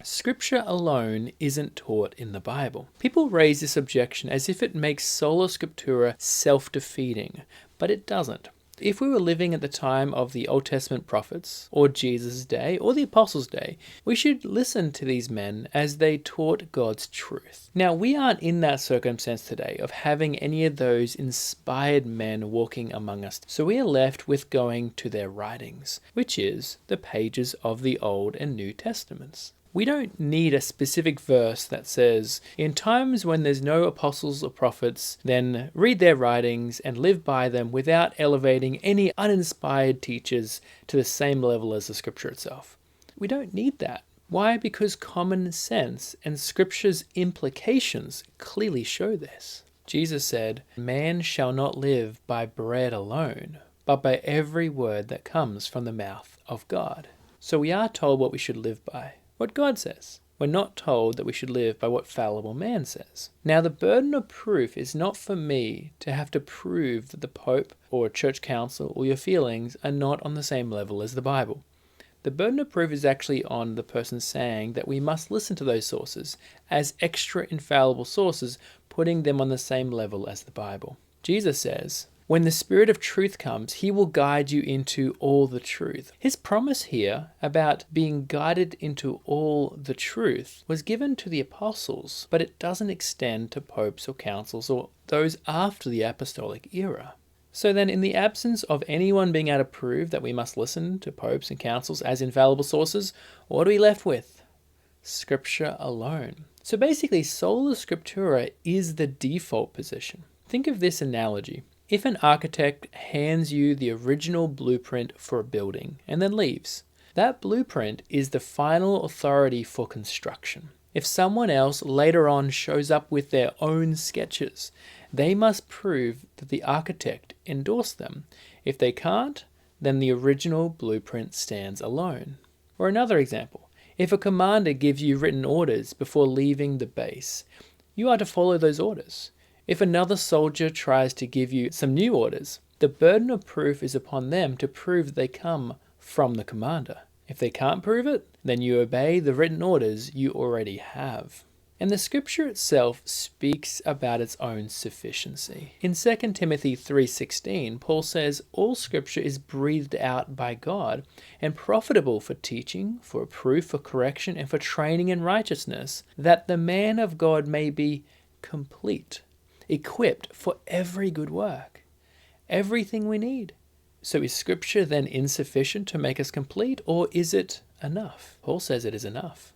Scripture alone isn't taught in the Bible. People raise this objection as if it makes Sola Scriptura self-defeating, but it doesn't. If we were living at the time of the Old Testament prophets, or Jesus' day, or the Apostles' day, we should listen to these men as they taught God's truth. Now, we aren't in that circumstance today of having any of those inspired men walking among us, so we are left with going to their writings, which is the pages of the Old and New Testaments. We don't need a specific verse that says, in times when there's no apostles or prophets, then read their writings and live by them without elevating any uninspired teachers to the same level as the scripture itself. We don't need that. Why? Because common sense and scripture's implications clearly show this. Jesus said, "Man shall not live by bread alone, but by every word that comes from the mouth of God." So we are told what we should live by. What God says. We're not told that we should live by what fallible man says. Now, the burden of proof is not for me to have to prove that the Pope or a church council or your feelings are not on the same level as the Bible. The burden of proof is actually on the person saying that we must listen to those sources as extra infallible sources, putting them on the same level as the Bible. Jesus says, when the Spirit of truth comes, he will guide you into all the truth. His promise here about being guided into all the truth was given to the apostles, but it doesn't extend to popes or councils or those after the apostolic era. So then, in the absence of anyone being able to prove that we must listen to popes and councils as infallible sources, what are we left with? Scripture alone. So basically, Sola Scriptura is the default position. Think of this analogy. If an architect hands you the original blueprint for a building and then leaves, that blueprint is the final authority for construction. If someone else later on shows up with their own sketches, they must prove that the architect endorsed them. If they can't, then the original blueprint stands alone. Or another example, if a commander gives you written orders before leaving the base, you are to follow those orders. If another soldier tries to give you some new orders, the burden of proof is upon them to prove that they come from the commander. If they can't prove it, then you obey the written orders you already have. And the scripture itself speaks about its own sufficiency. In 2 Timothy 3:16, Paul says, all scripture is breathed out by God and profitable for teaching, for reproof, for correction, and for training in righteousness, that the man of God may be complete, equipped for every good work. Everything we need. So is Scripture then insufficient to make us complete, or is it enough? Paul says it is enough.